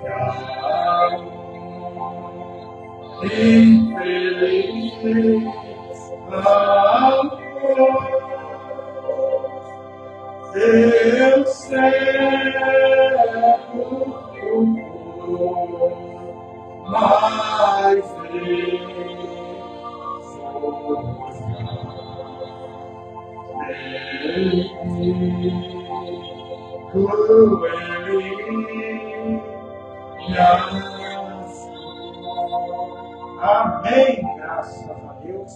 graças infeliz amor, eu cego mas amém, graças a Deus.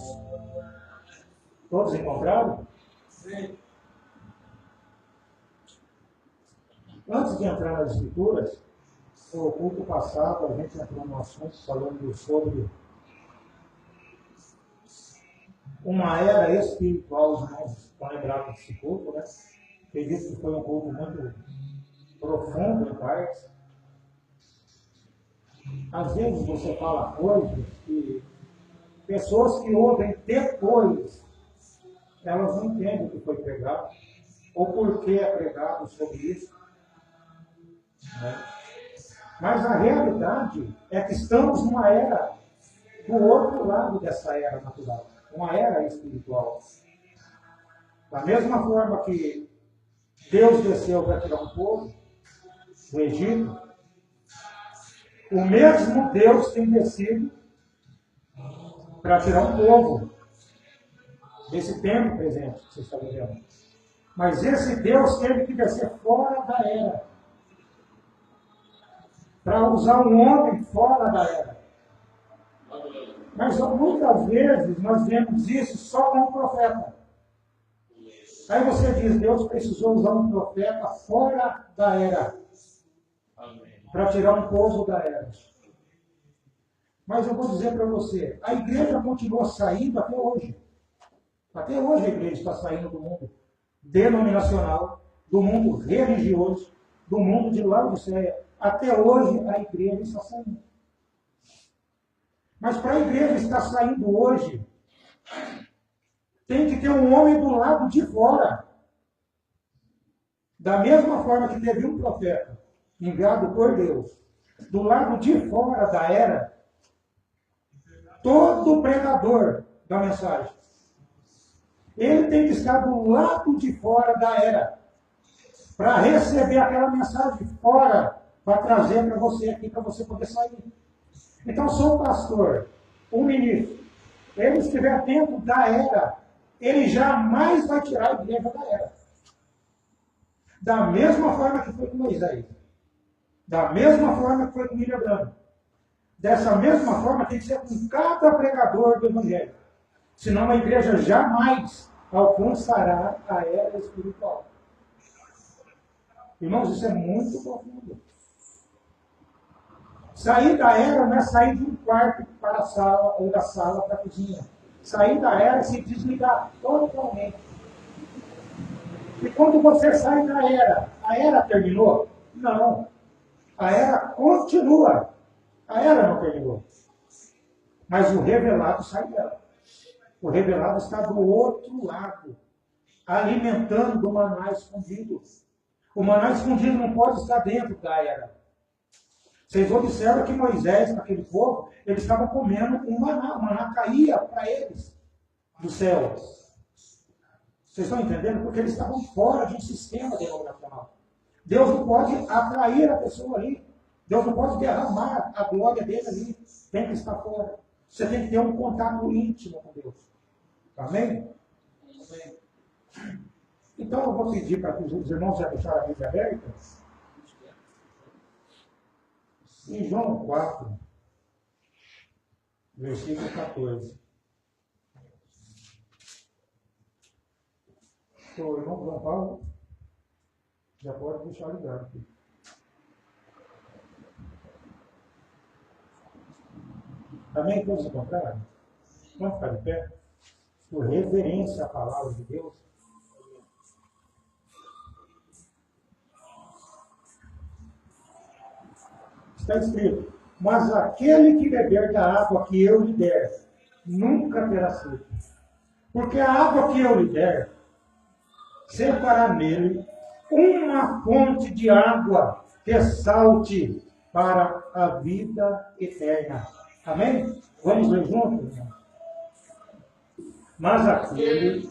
Todos encontraram? Sim. Antes de entrar nas escrituras, no culto passado a gente entrou num assunto falando sobre uma era espiritual. Os irmãos estão lembrados desse culto, né? Acredito que foi um culto muito profundo em parte. Às vezes você fala coisas que pessoas que ouvem depois, elas não entendem o que foi pregado, ou por que é pregado sobre isso. Né? Mas a realidade é que estamos numa era do outro lado dessa era natural, uma era espiritual. Da mesma forma que Deus desceu para tirar um povo do Egito, o mesmo Deus tem descido para tirar um povo desse tempo presente que vocês estão vivendo. Mas esse Deus teve que descer fora da era, para usar um homem fora da era. Mas muitas vezes nós vemos isso só com um profeta. Aí você diz, Deus precisou usar um profeta fora da era para tirar um povo da era. Mas eu vou dizer para você, a igreja continua saindo até hoje. Até hoje a igreja está saindo do mundo denominacional, do mundo religioso, do mundo de Laodiceia. Até hoje a igreja está saindo. Mas para a igreja estar saindo hoje, tem que ter um homem do lado de fora. Da mesma forma que teve um profeta enviado por Deus, do lado de fora da era, todo pregador da mensagem, ele tem que estar do lado de fora da era, para receber aquela mensagem fora, para trazer para você aqui, para você poder sair. Então, se o pastor, o ministro, ele estiver dentro da era, ele jamais vai tirar a igreja da era. Da mesma forma que foi com Moisés. Da mesma forma que foi com William Branham. Dessa mesma forma tem que ser com cada pregador do evangelho. Senão a igreja jamais alcançará a era espiritual. Irmãos, isso é muito profundo. Sair da era não é sair de um quarto para a sala ou da sala para a cozinha. Sair da era é se desligar totalmente. E quando você sai da era, a era terminou? Não. A era continua. A era não terminou. Mas o revelado sai dela. O revelado está do outro lado, alimentando o maná escondido. O maná escondido não pode estar dentro da era. Vocês observam que Moisés, com aquele povo, eles estavam comendo um maná. O maná caía para eles do céu. Vocês estão entendendo? Porque eles estavam fora de um sistema denominacional. Deus não pode atrair a pessoa ali. Deus não pode derramar a glória dele ali. Tem que estar fora. Você tem que ter um contato íntimo com Deus. Amém? Amém. Então eu vou pedir para que os irmãos já deixaram a Bíblia aberta. Em João 4, versículo 14. O irmão João Paulo já pode deixar ligado aqui. Amém? Todos encontraram? Vamos ficar de pé? Por reverência à palavra de Deus. Está escrito: mas aquele que beber da água que eu lhe der, nunca terá sede. Porque a água que eu lhe der, será nele uma fonte de água que salte para a vida eterna. Amém? Vamos ler juntos, irmão? Mas aquele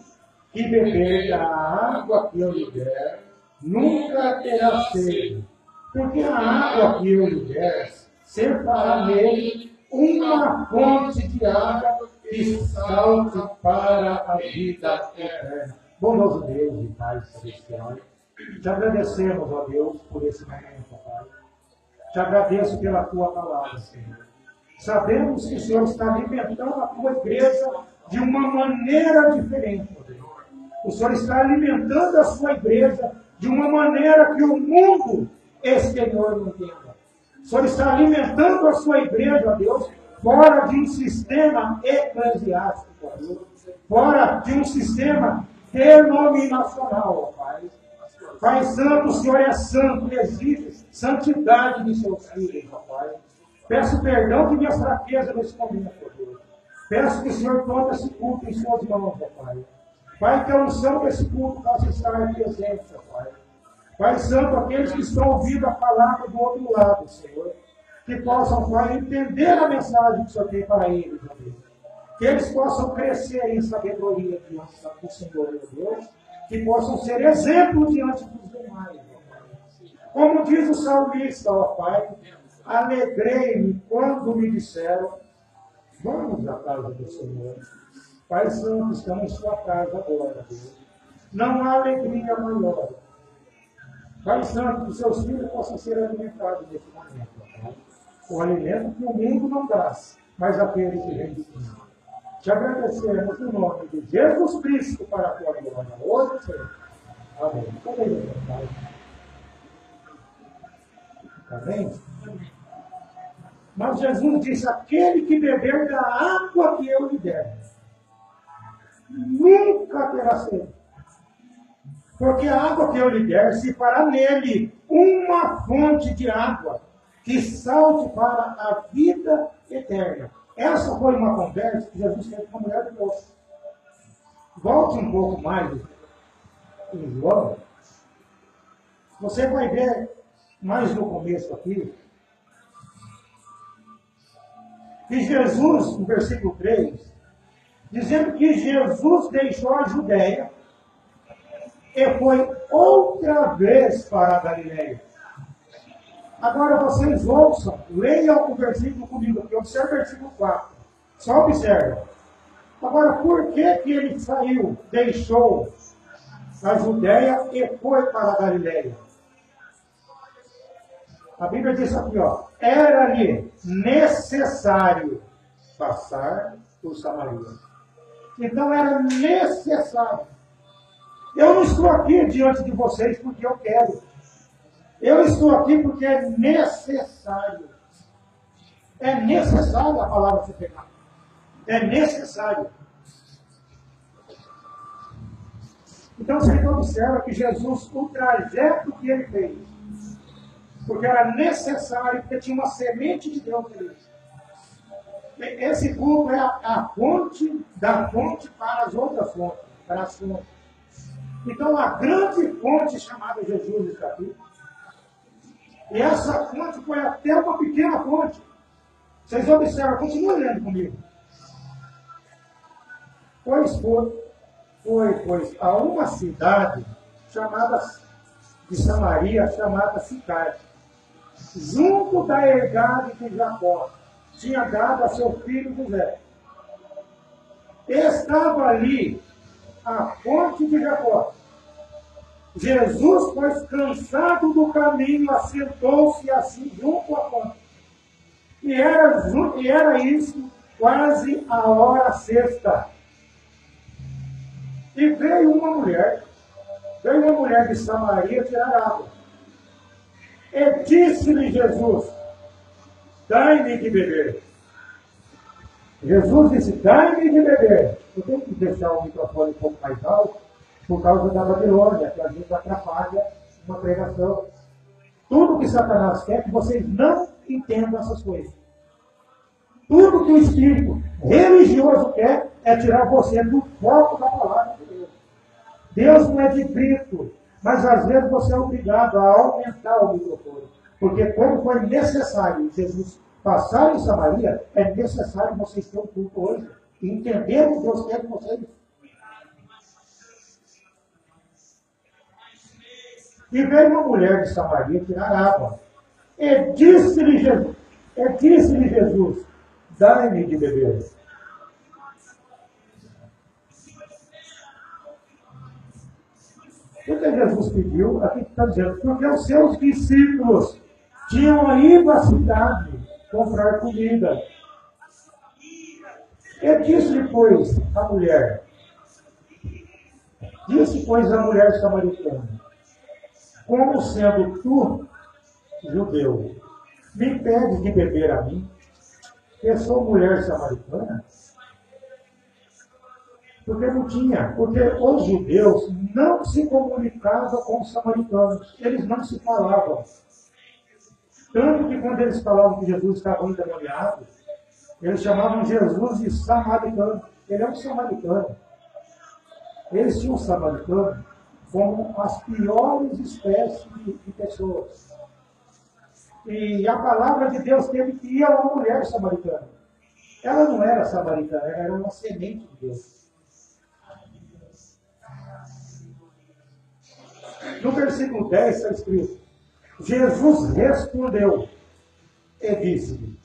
que beber da água que eu lhe der, nunca terá sede. Porque a água que eu lhe der, será nele uma fonte de água que salte para a vida eterna. Bondoso Deus e Pai Celestial, te agradecemos, ó Deus, por esse momento, Pai. Te agradeço pela tua palavra, Senhor. Sabemos que o Senhor está alimentando a tua igreja de uma maneira diferente, ó Deus. O Senhor está alimentando a sua igreja de uma maneira que o mundo exterior não entenda. O Senhor está alimentando a sua igreja, ó Deus, fora de um sistema eclesiástico, ó Deus, fora de um sistema denominacional, ó Pai. Pai Santo, o Senhor é santo e exige santidade de seus filhos, ó Pai. Peço perdão de minhas fraquezas nesse momento, ó Deus. Peço que o Senhor tome esse culto em suas mãos, ó Pai. Pai, que a unção desse culto possa estar presente, ó Pai. Pai Santo, aqueles que estão ouvindo a palavra do outro lado, Senhor, que possam, Pai, entender a mensagem que o Senhor tem para eles, ó Deus. Que eles possam crescer em sabedoria diante do Senhor, meu Deus. Que possam ser exemplo diante dos demais, ó Pai. Como diz o salmista, ó Pai, alegrei-me quando me disseram, vamos à casa do Senhor. Pai Santo, estamos em sua casa agora, Deus. Não há alegria maior. Pai Santo, que seus filhos possam ser alimentados nesse momento, ó Pai. O alimento que o mundo não dá, mas aquele que vem de ti. Te agradecemos no nome de Jesus Cristo para a tua glória. Hoje, Senhor. Amém. Amém? Mas Jesus disse, aquele que beber da água que eu lhe der, nunca terá sede. Porque a água que eu lhe der, se fará nele uma fonte de água que salte para a vida eterna. Essa foi uma conversa que Jesus teve com a mulher do poço. Volte um pouco mais em João. Você vai ver mais no começo aqui. Que Jesus, no versículo 3, dizendo que Jesus deixou a Judéia e foi outra vez para a Galileia. Agora vocês ouçam, leiam o versículo comigo aqui, observe o versículo 4. Só observe. Agora, por que ele saiu, deixou a Judéia e foi para a Galileia? A Bíblia diz aqui, ó, era-lhe necessário passar por Samaria. Então era necessário. Eu não estou aqui diante de vocês porque eu quero. Eu estou aqui porque é necessário. É necessário a palavra ser pegada. É necessário. Então você observa que Jesus, o trajeto que ele fez, porque era necessário, porque tinha uma semente de Deus nele. Esse culto é a fonte da fonte para as outras fontes, para as fontes. Então a grande fonte chamada Jesus está aqui. E essa fonte foi até uma pequena fonte. Vocês observam, continuem lendo comigo. Pois a uma cidade chamada de Samaria, chamada Sicar, junto da herdade de Jacó, tinha dado a seu filho José. Estava ali a fonte de Jacó. Jesus, pois cansado do caminho, assentou-se assim junto à fonte. E era isso quase a hora sexta. E veio uma mulher de Samaria tirar água. E disse-lhe Jesus, dai-me de beber. Jesus disse, dai-me de beber. Eu tenho que deixar o microfone um pouco mais alto, por causa da Babilônia, que a gente atrapalha uma pregação. Tudo que Satanás quer é que vocês não entendam essas coisas. Tudo que o espírito religioso quer é tirar você do foco da palavra de Deus. Deus não é de grito, mas às vezes você é obrigado a aumentar o microfone. Porque como foi necessário Jesus passar em Samaria, é necessário vocês terem um culto hoje. E entender o que Deus quer de vocês. E veio uma mulher de Samaria tirar água. E disse-lhe Jesus, dai-me de beber. O que Jesus pediu, aqui está dizendo, porque os seus discípulos tinham ido à cidade comprar comida. E disse-lhe, pois, a mulher, samaritana, como sendo tu, judeu, me pedes de beber a mim, que sou mulher samaritana? Porque não tinha, porque os judeus não se comunicavam com os samaritanos, eles não se falavam. Tanto que quando eles falavam que Jesus estava endemoniado, eles chamavam Jesus de samaritano. Ele é um samaritano. Eles tinham um samaritano como as piores espécies de pessoas. E a palavra de Deus teve que ir a uma mulher samaritana. Ela não era samaritana, ela era uma semente de Deus. No versículo 10 está escrito, Jesus respondeu e disse-lhe,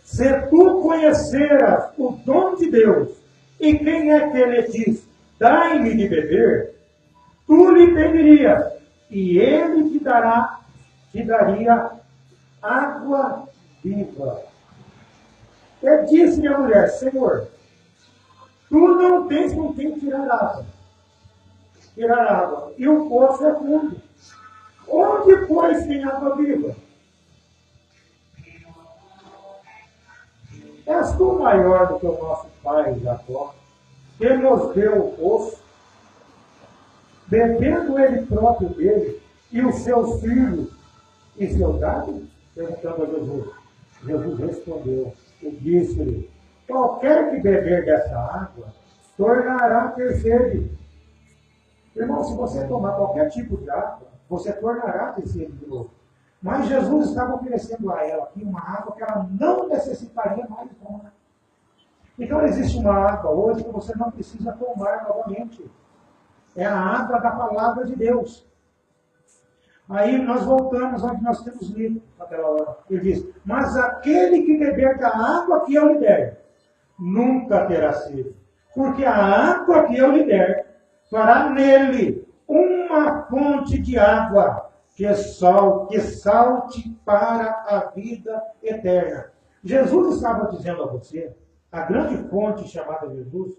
se tu conheceras o dom de Deus, e quem é que ele diz, dai-me de beber, tu lhe pedirias, e ele te daria água viva. E disse-lhe a mulher, Senhor, tu não tens com quem tirar água, e o poço é fundo. Onde, pois, tem água viva? És tu maior do que o nosso pai Jacó, que nos deu o poço, bebendo ele próprio dele, e os seus filhos e seu gado? Perguntando a Jesus. Jesus respondeu e disse-lhe, qualquer que beber dessa água, tornará a ter sede. Irmão, se você tomar qualquer tipo de água, você tornará a ter sede de novo. Mas Jesus estava oferecendo a ela aqui uma água que ela não necessitaria mais tomar. Então existe uma água hoje que você não precisa tomar novamente. É a água da palavra de Deus. Aí nós voltamos onde nós temos lido naquela hora. Ele diz, mas aquele que beber da água que eu lhe der, nunca terá sede. Porque a água que eu lhe der, fará nele uma fonte de água que salte para a vida eterna. Jesus estava dizendo a você, a grande fonte chamada Jesus,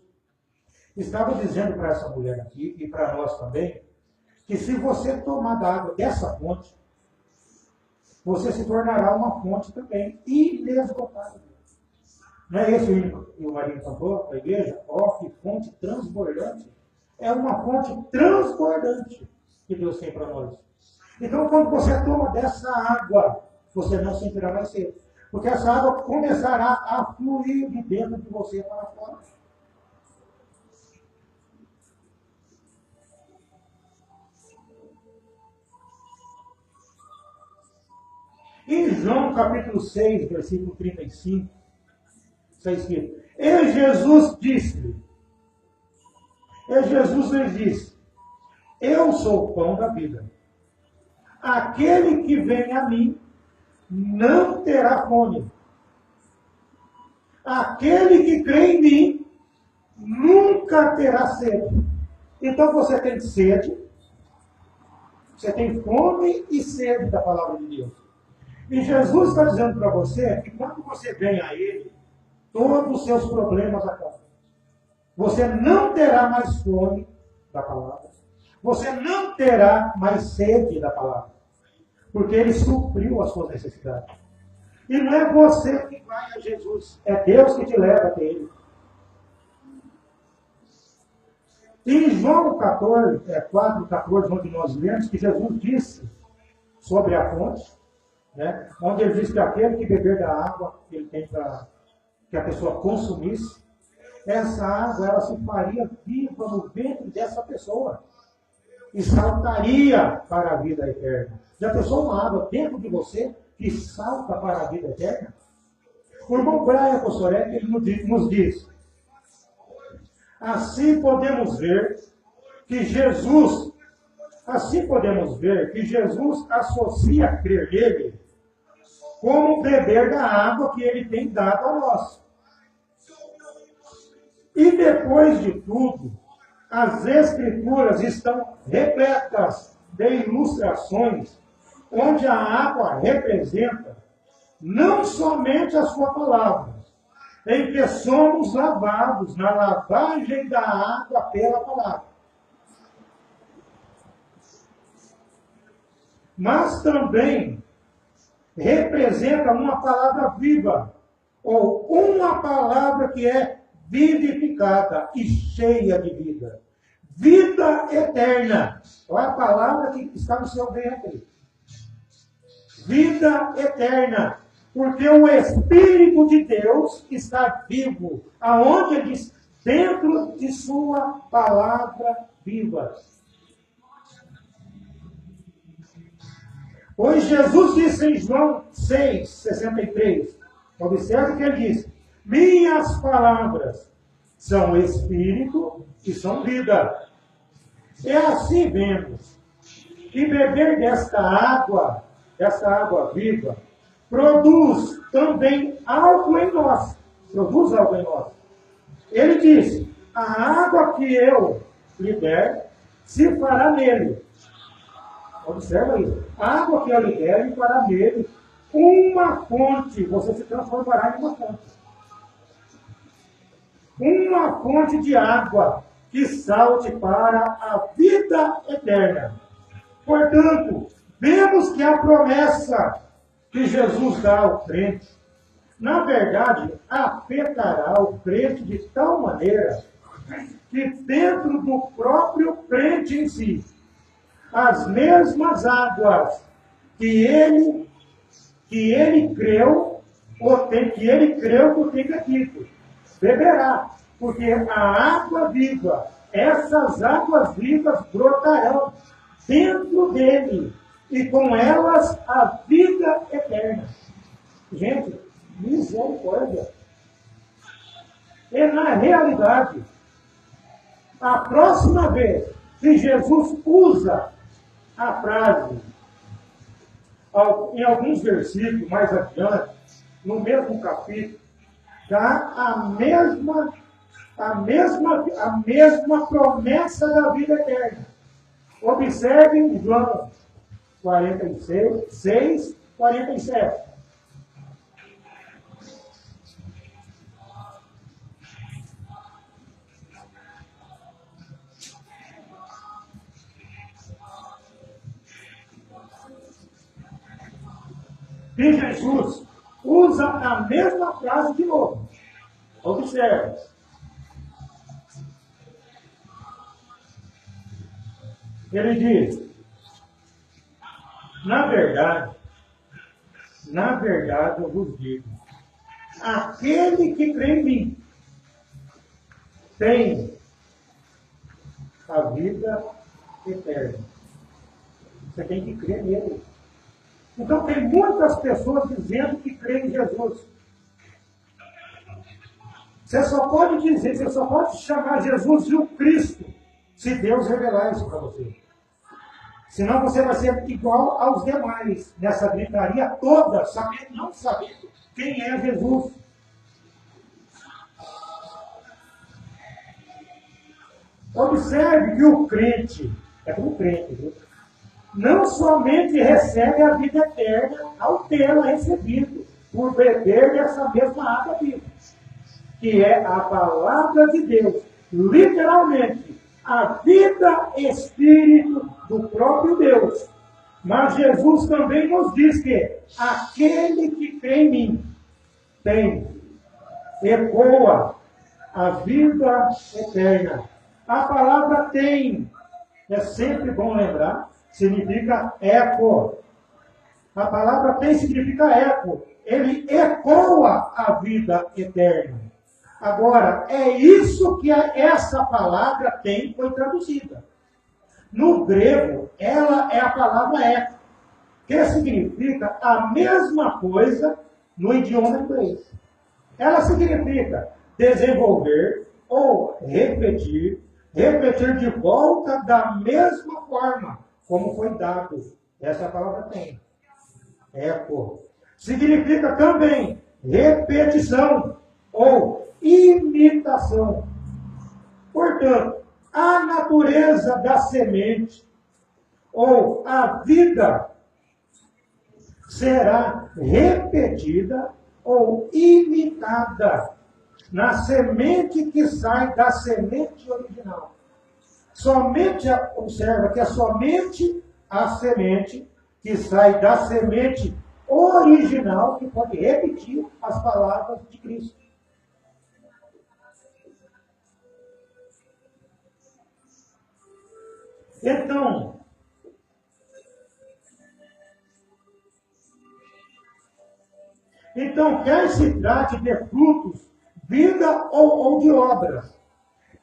estava dizendo para essa mulher aqui e para nós também, que se você tomar da água dessa fonte, você se tornará uma fonte também inesgotável. Não é esse o Marinho cantou para a igreja? Ó, que fonte transbordante. É uma fonte transbordante que Deus tem para nós. Então, quando você toma dessa água, você não sentirá mais sede. Porque essa água começará a fluir de dentro de você para fora. Em João capítulo 6, versículo 35, está escrito, e Jesus lhes disse, eu sou o pão da vida. Aquele que vem a mim não terá fome. Aquele que crê em mim nunca terá sede. Então você tem sede, você tem fome e sede da palavra de Deus. E Jesus está dizendo para você que quando você vem a Ele, todos os seus problemas acabam. Você não terá mais fome da palavra. Você não terá mais sede da palavra. Porque Ele supriu as suas necessidades. E não é você que vai a Jesus. É Deus que te leva até Ele. Em João 14, 4, 14, onde nós lemos que Jesus disse sobre a fonte, né? Onde ele diz que aquele que beber da água que ele tem para que a pessoa consumisse, essa água ela se faria viva no ventre dessa pessoa e saltaria para a vida eterna. Já pensou uma água dentro de você que salta para a vida eterna? O irmão Brian Kossorek, ele nos diz: assim podemos ver que Jesus associa crer nele como beber da água que ele tem dado a nós. E depois de tudo, as Escrituras estão repletas de ilustrações onde a água representa não somente a sua palavra, em que somos lavados na lavagem da água pela palavra, mas também representa uma palavra viva, ou uma palavra que é vivificada e cheia de vida. Vida eterna. Olha a palavra que está no seu ventre. Vida eterna. Porque o Espírito de Deus está vivo. Aonde ele diz? Dentro de sua palavra viva. Pois Jesus disse em João 6,63. Observe o que ele diz. Minhas palavras são espírito e são vida. É assim vemos que beber desta água viva, produz também algo em nós. Produz algo em nós. Ele diz, a água que eu lhe der, se fará nele. Observa isso. A água que eu lhe der, se fará nele uma fonte. Você se transformará em uma fonte. Uma fonte de água que salte para a vida eterna. Portanto, vemos que a promessa que Jesus dá ao crente, na verdade, afetará o crente de tal maneira que dentro do próprio crente em si, as mesmas águas que ele creu, que ele tenha dito, beberá, porque a água viva, essas águas vivas brotarão dentro dele, e com elas a vida eterna. Gente, misericórdia. E na realidade, a próxima vez que Jesus usa a frase, em alguns versículos mais adiante, no mesmo capítulo, dá a mesma promessa da vida eterna. Observe em João 46, 47. E Jesus usa a mesma frase de novo. Observe. Ele diz, na verdade eu vos digo, aquele que crê em mim tem a vida eterna. Você tem que crer nele. Então tem muitas pessoas dizendo que creem em Jesus. Você só pode chamar Jesus de o Cristo, se Deus revelar isso para você. Senão você vai ser igual aos demais, nessa gritaria toda, não sabendo quem é Jesus. Observe que o crente, é como crente, viu? Não somente recebe a vida eterna ao tê-la recebido, por beber dessa mesma água viva, que é a palavra de Deus, literalmente, a vida espírito do próprio Deus. Mas Jesus também nos diz que aquele que crê em mim ecoa a vida eterna. A palavra tem, é sempre bom lembrar, significa eco. A palavra tem significa eco. Ele ecoa a vida eterna. Agora, é isso que essa palavra foi traduzida. No grego, ela é a palavra eco, que significa a mesma coisa no idioma inglês. Ela significa desenvolver ou repetir de volta da mesma forma como foi dado. Essa palavra tem. Eco. Significa também repetição ou imitação. Portanto, a natureza da semente ou a vida será repetida ou imitada na semente que sai da semente original. Observa que é somente a semente que sai da semente original que pode repetir as palavras de Cristo. Então, quer se trate de frutos, vida ou de obras,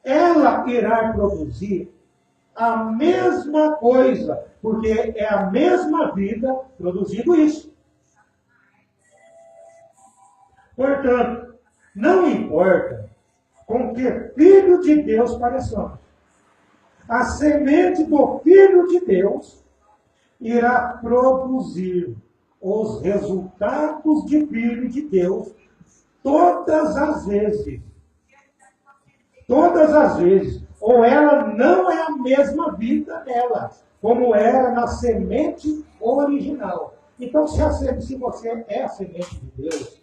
ela irá produzir a mesma coisa, porque é a mesma vida produzindo isso. Portanto, não importa com que filho de Deus pareçamos, a semente do Filho de Deus irá produzir os resultados de Filho de Deus todas as vezes. Todas as vezes. Ou ela não é a mesma vida dela, como era na semente original. Então, se você é a semente de Deus,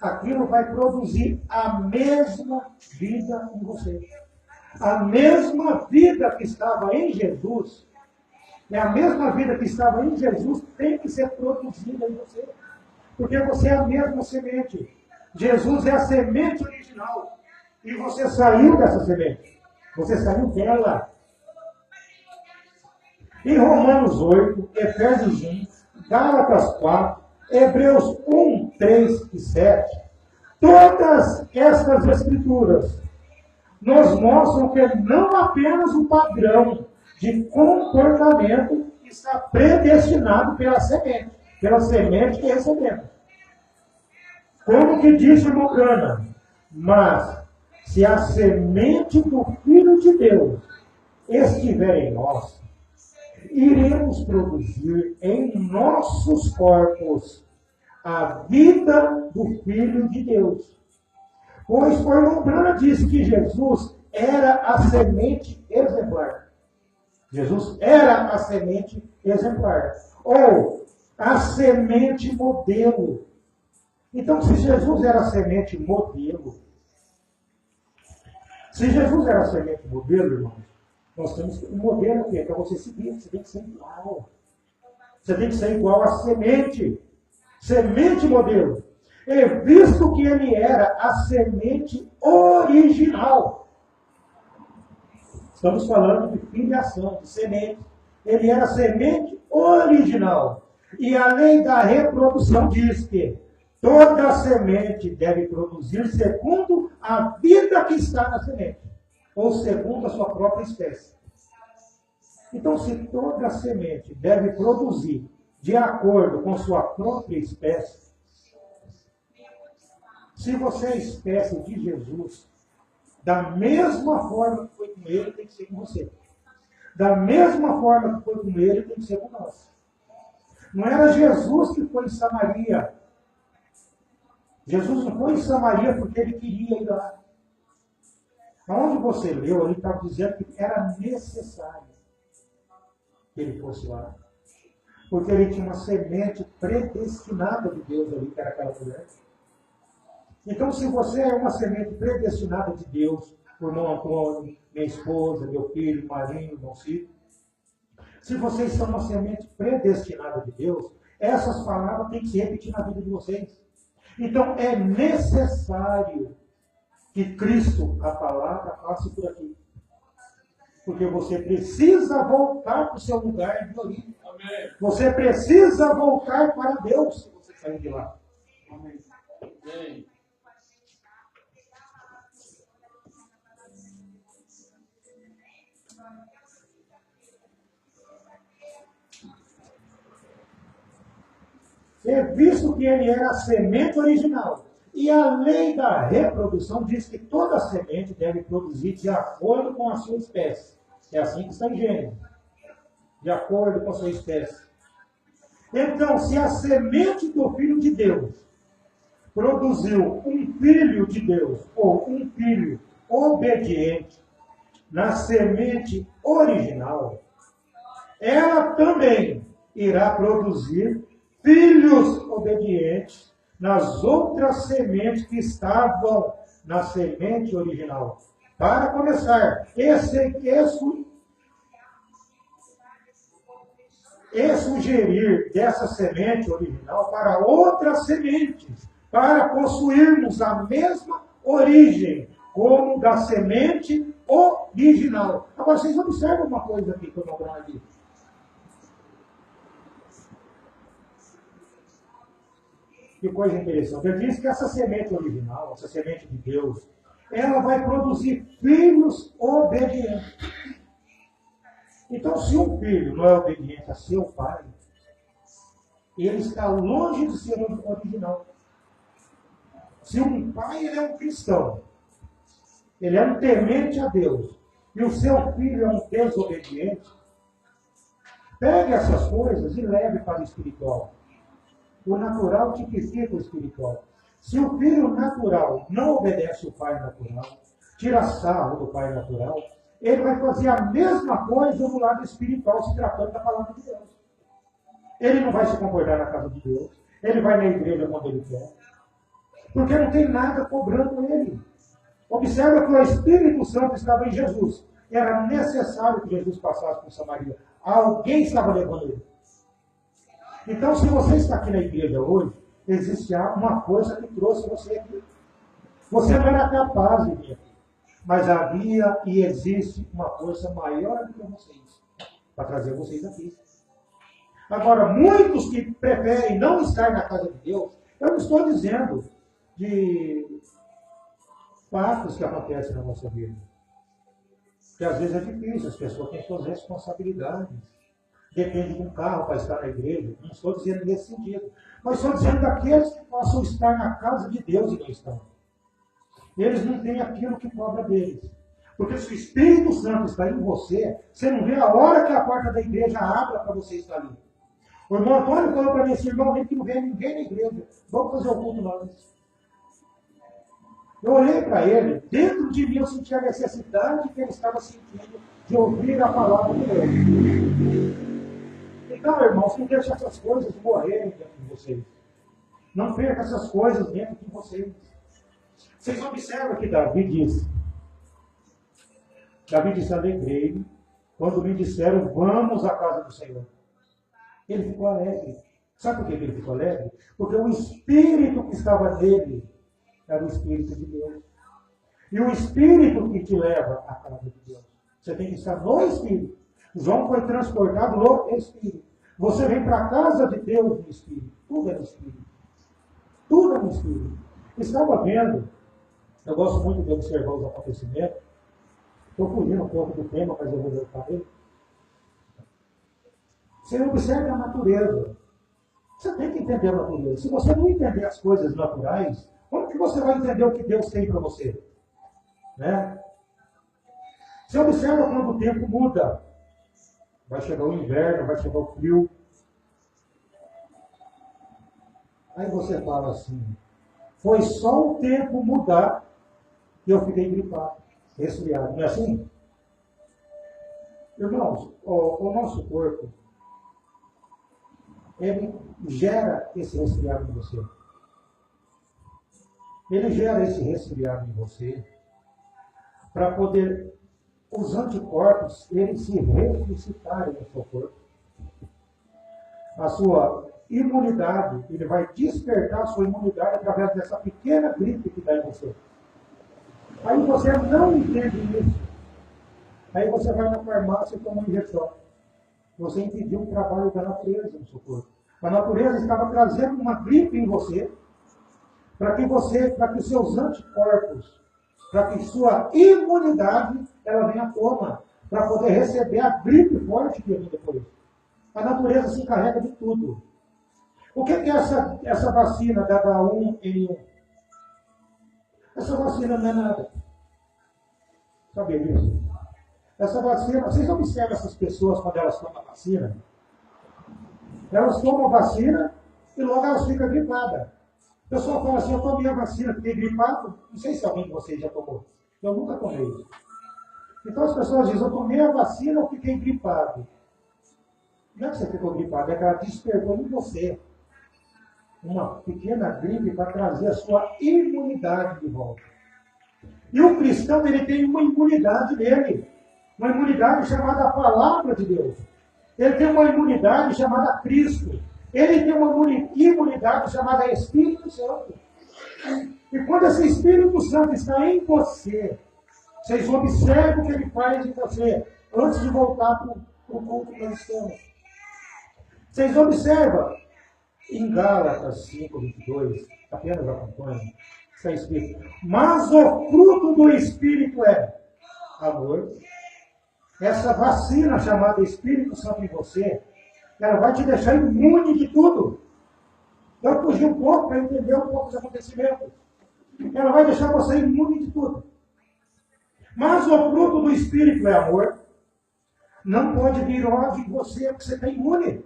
aquilo vai produzir a mesma vida em você. A mesma vida que estava em Jesus, a mesma vida que estava em Jesus tem que ser produzida em você. Porque você é a mesma semente. Jesus é a semente original. E você saiu dessa semente. Você saiu dela. Em Romanos 8, Efésios 1, Gálatas 4, Hebreus 1, 3 e 7, todas estas escrituras nos mostram que não apenas o padrão de comportamento está predestinado pela semente que recebemos. Como que disse Lucana, mas se a semente do Filho de Deus estiver em nós, iremos produzir em nossos corpos a vida do Filho de Deus. Pois Lucana disse que Jesus era a semente exemplar. Jesus era a semente exemplar. Ou a semente modelo. Então, se Jesus era a semente modelo, irmãos, nós temos um modelo aqui, para você seguir, você tem que ser igual. Você tem que ser igual à semente. Semente modelo. E visto que ele era a semente original, estamos falando de filiação, de semente. Ele era a semente original. E a lei da reprodução diz que toda semente deve produzir segundo a vida que está na semente, ou segundo a sua própria espécie. Então, se toda semente deve produzir de acordo com sua própria espécie, se você é a espécie de Jesus, da mesma forma que foi com ele, tem que ser com você. Da mesma forma que foi com ele, tem que ser com nós. Não era Jesus que foi em Samaria. Jesus não foi em Samaria porque ele queria ir lá. Onde você leu, ele estava dizendo que era necessário que ele fosse lá. Porque ele tinha uma semente predestinada de Deus ali, que era aquela mulher. Então, se você é uma semente predestinada de Deus, o irmão Antônio, minha esposa, meu filho, Marinho, irmão Cito, se vocês são uma semente predestinada de Deus, essas palavras têm que se repetir na vida de vocês. Então, é necessário que Cristo, a palavra, passe por aqui. Porque você precisa voltar para o seu lugar de origem. Você precisa voltar para Deus se você sair de lá. Amém. Visto que ele era a semente original. E a lei da reprodução diz que toda semente deve produzir de acordo com a sua espécie. É assim que está em Gênesis. De acordo com a sua espécie. Então, se a semente do Filho de Deus produziu um filho de Deus, ou um filho obediente, na semente original, ela também irá produzir filhos obedientes nas outras sementes que estavam na semente original. Para começar, sugerir dessa semente original para outras sementes, para possuirmos a mesma origem, como da semente original. Agora, vocês observam uma coisa aqui que eu não aqui. Que coisa interessante. Eu disse que essa semente original, essa semente de Deus, ela vai produzir filhos obedientes. Então, se um filho não é obediente a seu pai, ele está longe de ser original. Se um pai ele é um cristão, ele é um temente a Deus, e o seu filho é um desobediente, pegue essas coisas e leve para o espiritual. O natural tipifica o espiritual. Se o filho natural não obedece o pai natural, tira sarro do pai natural, ele vai fazer a mesma coisa no lado espiritual, se tratando da palavra de Deus. Ele não vai se comportar na casa de Deus, ele vai na igreja quando ele quer, porque não tem nada cobrando ele. Observa que o Espírito Santo estava em Jesus. Era necessário que Jesus passasse por Samaria. Alguém estava levando ele. Então, se você está aqui na igreja hoje, existe uma força que trouxe você aqui. Você não era capaz de vir aqui. Mas havia e existe uma força maior do que vocês, para trazer vocês aqui. Agora, muitos que preferem não estar na casa de Deus, eu não estou dizendo de fatos que acontecem na nossa vida. Porque às vezes é difícil, as pessoas têm suas responsabilidades. Depende de um carro para estar na igreja. Não estou dizendo nesse sentido. Mas estou dizendo daqueles que possam estar na casa de Deus e não estão. Eles não têm aquilo que cobra deles. Porque se o Espírito Santo está em você, você não vê a hora que a porta da igreja abra para você estar ali. O irmão Antônio falou para mim assim, irmão, nem que não venha ninguém na igreja. Vamos fazer o culto nós. Eu olhei para ele, dentro de mim eu senti a necessidade que ele estava sentindo de ouvir a palavra de Deus. Então, irmãos, não deixe essas coisas morrerem dentro de vocês. Não perca essas coisas dentro de vocês. Vocês observam que Davi disse. Davi disse, alegrei quando me disseram, vamos à casa do Senhor. Ele ficou alegre. Sabe por que ele ficou alegre? Porque o Espírito que estava nele era o Espírito de Deus. E o Espírito que te leva à casa de Deus. Você tem que estar no Espírito. João foi transportado no Espírito. Você vem para a casa de Deus no Espírito. Tudo é no Espírito. Tudo é no Espírito. Estava vendo, eu gosto muito de observar os acontecimentos. Estou fugindo um pouco do tema, mas eu vou voltar nele. Você observa a natureza. Você tem que entender a natureza. Se você não entender as coisas naturais, como que você vai entender o que Deus tem para você? Né? Você observa quando o tempo muda. Vai chegar o inverno, vai chegar o frio. Aí você fala assim, foi só o tempo mudar que eu fiquei gripado, resfriado. Não é assim? Irmãos, o nosso corpo, ele gera esse resfriado em você. Ele gera esse resfriado em você para poder os anticorpos eles se ressuscitarem no seu corpo. A sua imunidade, ele vai despertar a sua imunidade através dessa pequena gripe que está em você. Aí você não entende isso. Aí você vai na farmácia e toma uma injeção. Você impediu o trabalho da natureza no seu corpo. A natureza estava trazendo uma gripe em você, para que os seus anticorpos, para que sua imunidade, ela venha à tona, para poder receber a gripe forte que vem depois. A natureza se encarrega de tudo. O que é essa vacina da H1N1? Essa vacina não é nada. Sabia disso? Essa vacina, vocês observam essas pessoas quando elas tomam a vacina? Elas tomam a vacina e logo elas ficam gripadas. O pessoal fala assim, eu tomei a vacina, fiquei gripado. Não sei se alguém de vocês já tomou. Eu nunca tomei. Então as pessoas dizem, eu tomei a vacina, eu fiquei gripado. Não é que você ficou gripado, é que ela despertou em você uma pequena gripe para trazer a sua imunidade de volta. E o cristão, ele tem uma imunidade nele. Uma imunidade chamada Palavra de Deus. Ele tem uma imunidade chamada Cristo. Ele tem uma imunidade chamada Espírito Santo. E quando esse Espírito Santo está em você, vocês observam o que ele faz em você, antes de voltar para o culto que nós estamos. Vocês observam, em Gálatas 5:22, apenas acompanhem, está escrito, mas o fruto do Espírito é amor. Essa vacina chamada Espírito Santo em você, ela vai te deixar imune de tudo. Eu fugi um pouco para entender um pouco dos acontecimentos. Ela vai deixar você imune de tudo. Mas o fruto do Espírito é amor. Não pode vir ódio em você, porque você está imune.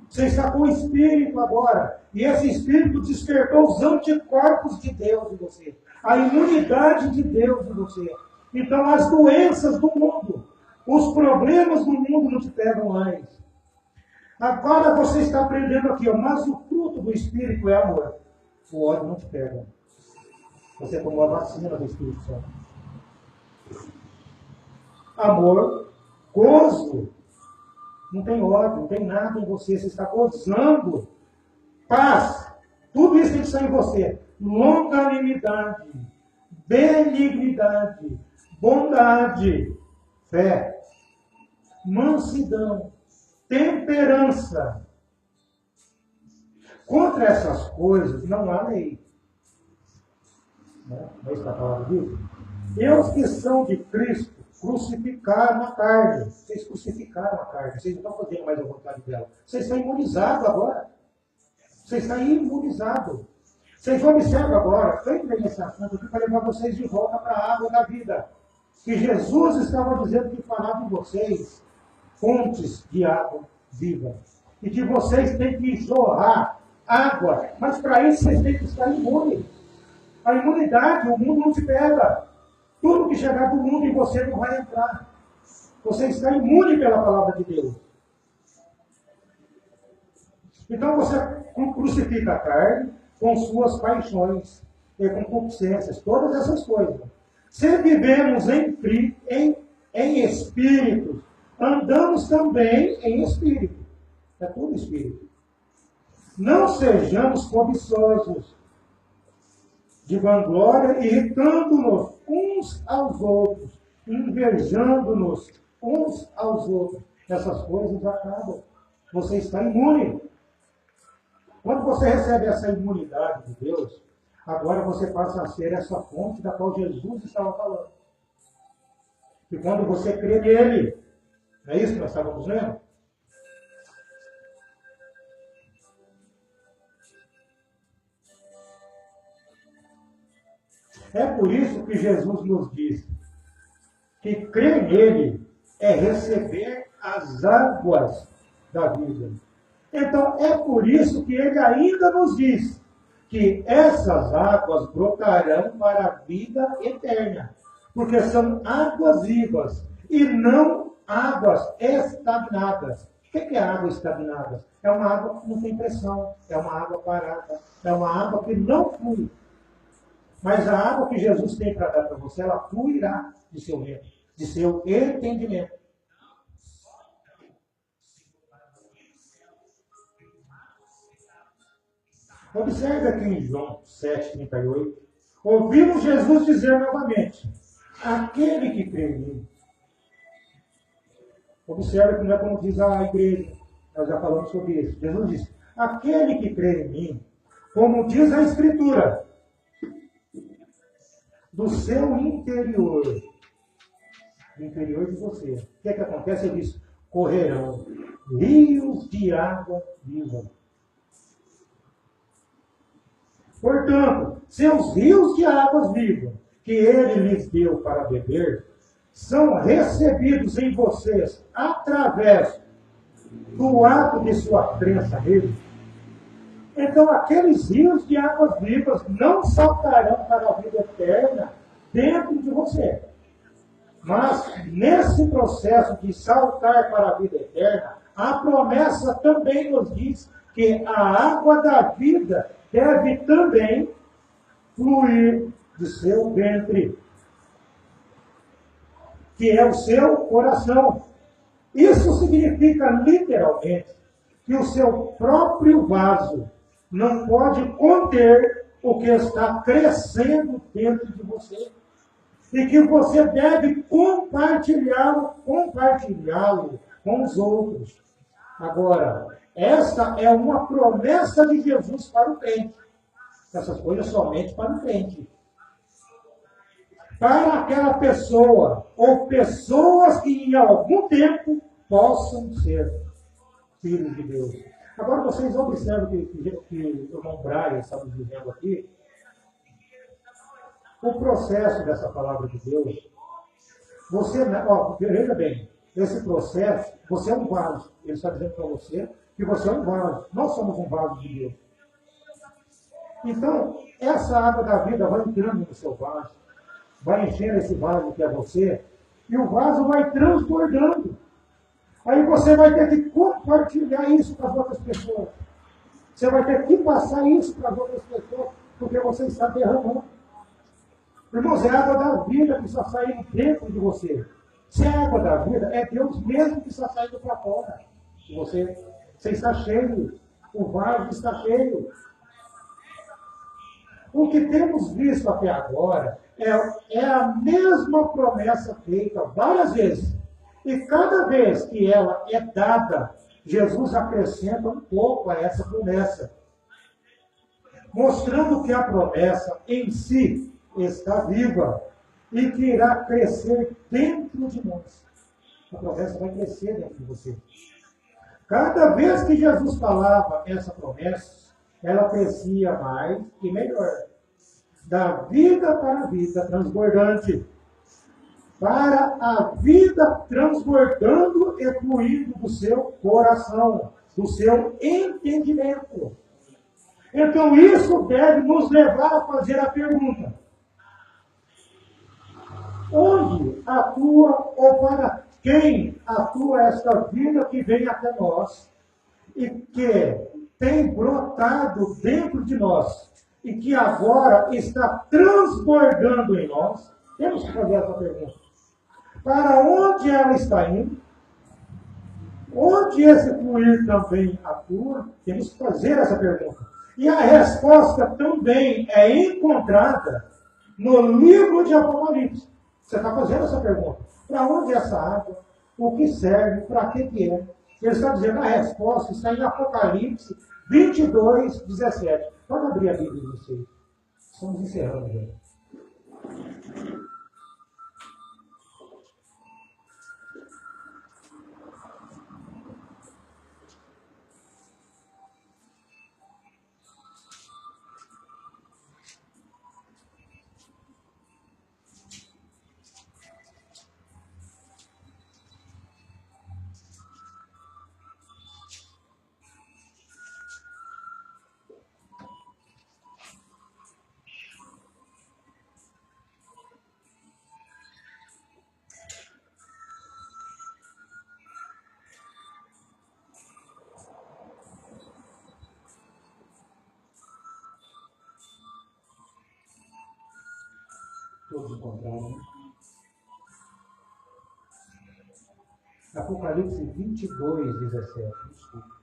Você está com o Espírito agora. E esse Espírito despertou os anticorpos de Deus em você. A imunidade de Deus em você. Então as doenças do mundo, os problemas do mundo não te pegam mais. Agora você está aprendendo aqui, ó, mas o fruto do Espírito é amor. O ódio não te pega. Você tomou a vacina do Espírito Santo. Amor, gozo. Não tem ódio, não tem nada em você. Você está gozando. Paz. Tudo isso tem que sair em você. Longanimidade, benignidade, bondade, fé, mansidão, temperança. Contra essas coisas não há lei. Não está falando disso? E os que são de Cristo crucificaram a carne. Vocês crucificaram a carne. Vocês não estão fazendo mais a vontade dela. Vocês estão imunizados agora. Vocês estão imunizados. Vocês observam agora, eu entrei nesse assunto aqui para levar vocês de volta para a água da vida. Que Jesus estava dizendo que falava em vocês fontes de água viva. E que vocês têm que jorrar água. Mas para isso vocês têm que estar imunes. A imunidade, o mundo não te pega. Tudo que chegar do mundo em você não vai entrar. Você está imune pela palavra de Deus. Então você crucifica a carne com suas paixões e concupiscências, todas essas coisas. Se vivemos em espírito, andamos também em espírito. É tudo espírito. Não sejamos cobiçosos de vanglória, irritando-nos uns aos outros, invejando-nos uns aos outros. Essas coisas acabam. Você está imune. Quando você recebe essa imunidade de Deus, agora você passa a ser essa fonte da qual Jesus estava falando. E quando você crê nele, não é isso que nós estávamos lendo? É por isso que Jesus nos diz que crer nele é receber as águas da vida. Então, é por isso que ele ainda nos diz que essas águas brotarão para a vida eterna. Porque são águas vivas e não águas estagnadas. O que é água estagnada? É uma água que não tem pressão, é uma água parada, é uma água que não flui. Mas a água que Jesus tem para dar para você, ela fluirá de seu entendimento. Observe aqui em João 7,38. Ouvimos Jesus dizer novamente: aquele que crê em mim, Observe que não é como diz a igreja. Nós já falamos sobre isso. Jesus disse, aquele que crê em mim, como diz a Escritura, do seu interior, do interior de você, o que é que acontece? Ele diz, correrão rios de água viva. Portanto, seus rios de águas vivas, que ele lhes deu para beber, são recebidos em vocês através do ato de sua crença nele. Então, aqueles rios de águas vivas não saltarão para a vida eterna dentro de você. Mas, nesse processo de saltar para a vida eterna, a promessa também nos diz que a água da vida deve também fluir de seu ventre, que é o seu coração. Isso significa, literalmente, que o seu próprio vaso não pode conter o que está crescendo dentro de você. E que você deve compartilhá-lo com os outros. Agora, esta é uma promessa de Jesus para o crente. Essas coisas somente para o crente. Para aquela pessoa, ou pessoas que em algum tempo possam ser filhos de Deus. Agora vocês observam que o irmão Brian está nos dizendo aqui, o processo dessa palavra de Deus. Você, veja bem, esse processo, você é um vaso. Ele está dizendo para você que você é um vaso. Nós somos um vaso de Deus. Então, essa água da vida vai entrando no seu vaso, vai enchendo esse vaso que é você, e o vaso vai transbordando. Aí você vai ter que compartilhar isso com as outras pessoas. Você vai ter que passar isso para as outras pessoas, porque você está derramando. Irmãos, é a água da vida que está saindo dentro de você. Se é a água da vida, é Deus mesmo que está saindo para fora. Você está cheio, o vaso está cheio. O que temos visto até agora é a mesma promessa feita várias vezes. E cada vez que ela é dada, Jesus acrescenta um pouco a essa promessa, mostrando que a promessa em si está viva e que irá crescer dentro de nós. A promessa vai crescer dentro de você. Cada vez que Jesus falava essa promessa, ela crescia mais e melhor. Da vida para a vida transbordante. Para a vida transbordando e fluindo do seu coração, do seu entendimento. Então isso deve nos levar a fazer a pergunta: onde atua ou para quem atua esta vida que vem até nós e que tem brotado dentro de nós e que agora está transbordando em nós? Temos que fazer essa pergunta. Para onde ela está indo? Onde esse fluir também atua? Temos que fazer essa pergunta. E a resposta também é encontrada no livro de Apocalipse. Você está fazendo essa pergunta. Para onde é essa água? O que serve? Para que é? Ele está dizendo, a resposta está em Apocalipse 22, 17. Pode abrir a Bíblia de vocês. Estamos encerrando já. Todos encontraram, né? Apocalipse 22, 17. Desculpa.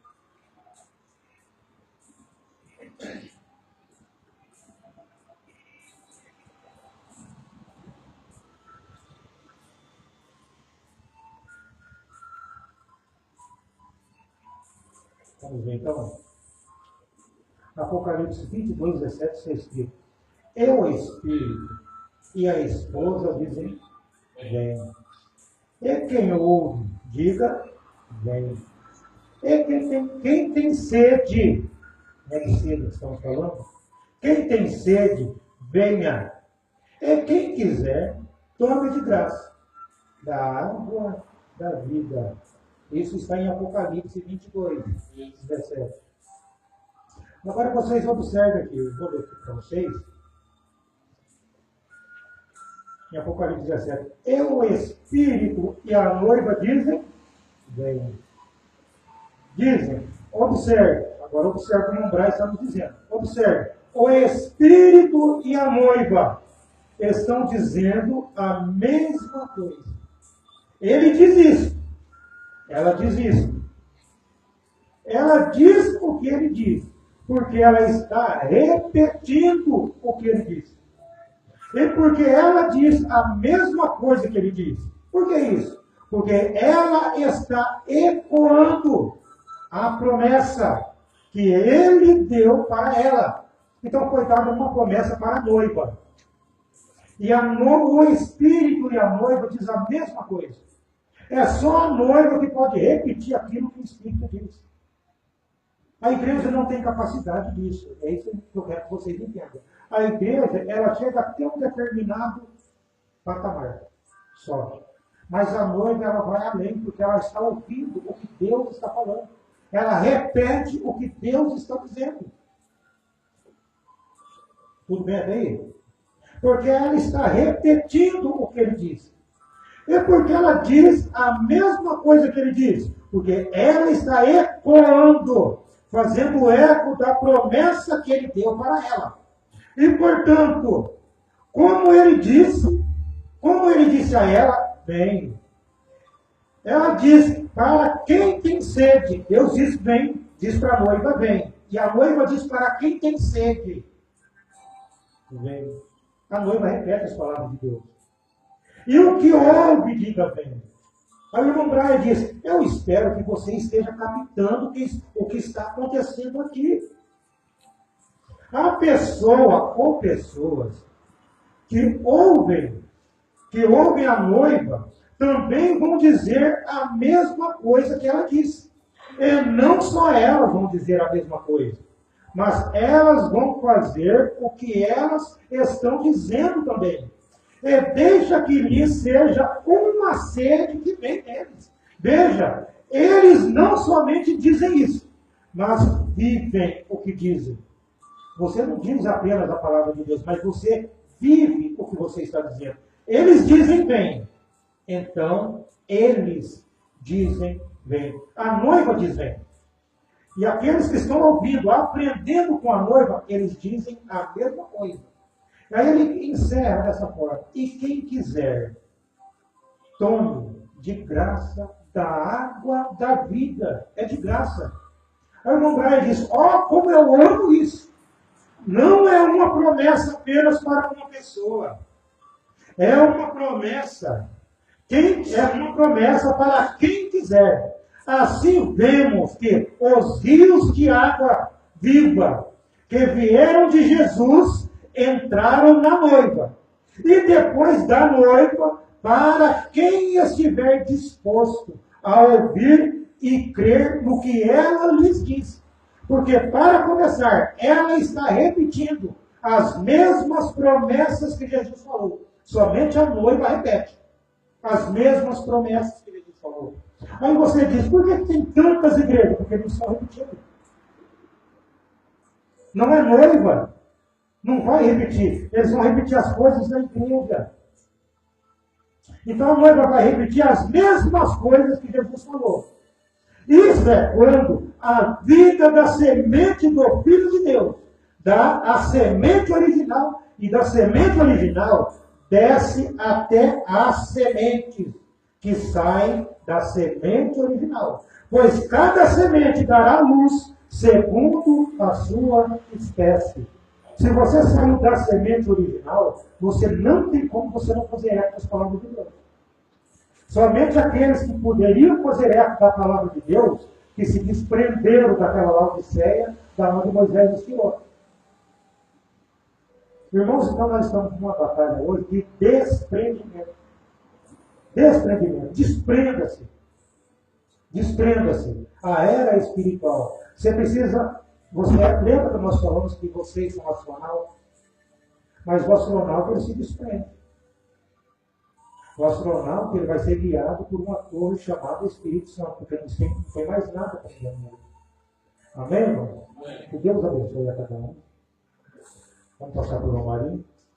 Vamos ver então. Apocalipse 22, 17, está escrito: E o Espírito e a esposa dizem: vem. E quem ouve, diga: vem. E quem tem sede, é de sede que estamos falando? Quem tem sede, venha. E quem quiser, tome de graça da água da vida. Isso está em Apocalipse 22, 17. Agora vocês observem aqui, eu vou ler aqui para vocês. Em Apocalipse 17. E o Espírito e a noiva dizem: vem. Dizem, observe. Agora observe como o Braz está nos dizendo. Observe. O Espírito e a noiva estão dizendo a mesma coisa. Ele diz isso. Ela diz isso. Ela diz o que ele diz. Porque ela está repetindo o que ele diz. E porque ela diz a mesma coisa que ele diz. Por que isso? Porque ela está ecoando a promessa que ele deu para ela. Então foi dada uma promessa para a noiva. E o Espírito e a noiva diz a mesma coisa. É só a noiva que pode repetir aquilo que o Espírito diz. A igreja não tem capacidade disso. É isso que eu quero que vocês entendam. A igreja, ela chega até um determinado patamar só. Mas a noiva, ela vai além, porque ela está ouvindo o que Deus está falando. Ela repete o que Deus está dizendo. Tudo bem aí? Porque ela está repetindo o que ele diz. E porque ela diz a mesma coisa que ele diz. Porque ela está ecoando, fazendo eco da promessa que ele deu para ela. E, portanto, como ele disse a ela, vem. Ela diz, para quem tem sede, Deus diz, vem, diz para a noiva, vem. E a noiva diz, para quem tem sede, vem. A noiva repete as palavras de Deus. E o que ouve, diga, vem. Aí o irmão Brian diz, eu espero que você esteja captando o que está acontecendo aqui. A pessoa ou pessoas que ouvem a noiva, também vão dizer a mesma coisa que ela disse. E não só elas vão dizer a mesma coisa, mas elas vão fazer o que elas estão dizendo também. E deixa que lhes seja uma sede que vem deles. Veja, eles não somente dizem isso, mas vivem o que dizem. Você não diz apenas a palavra de Deus, mas você vive o que você está dizendo. Eles dizem bem, então eles dizem bem. A noiva diz bem. E aqueles que estão ouvindo, aprendendo com a noiva, eles dizem a mesma coisa. Aí ele encerra dessa forma. E quem quiser, tome de graça da água da vida. É de graça. Aí o irmão Brian diz, como eu amo isso. Não é uma promessa apenas para uma pessoa. É uma promessa. É uma promessa para quem quiser. Assim vemos que os rios de água viva que vieram de Jesus entraram na noiva. E depois da noiva, para quem estiver disposto a ouvir e crer no que ela lhes diz. Porque, para começar, ela está repetindo as mesmas promessas que Jesus falou. Somente a noiva repete as mesmas promessas que Jesus falou. Aí você diz, por que tem tantas igrejas? Porque eles estão repetindo. Não é noiva. Não vai repetir. Eles vão repetir as coisas da igreja. Então a noiva vai repetir as mesmas coisas que Jesus falou. Isso é quando a vida da semente do Filho de Deus dá a semente original, e da semente original desce até as sementes que saem da semente original. Pois cada semente dará luz segundo a sua espécie. Se você saiu da semente original, você não tem como você não fazer eco das palavras de Deus. Somente aqueles que poderiam fazer eco da palavra de Deus que se desprenderam daquela Laodiceia, da onde Moisés os tirou. Irmãos, então nós estamos numa batalha hoje de desprendimento. Desprendimento. Desprenda-se. Desprenda-se. A era espiritual. Você precisa. Lembra que nós falamos que vocês são astronautas? Mas o astronauta ele se desprende. O astronauta ele vai ser guiado por uma torre chamada Espírito Santo, porque não tem mais nada para ser nele. Amém, irmão? Que Deus abençoe a cada um. Vamos passar por uma marinha.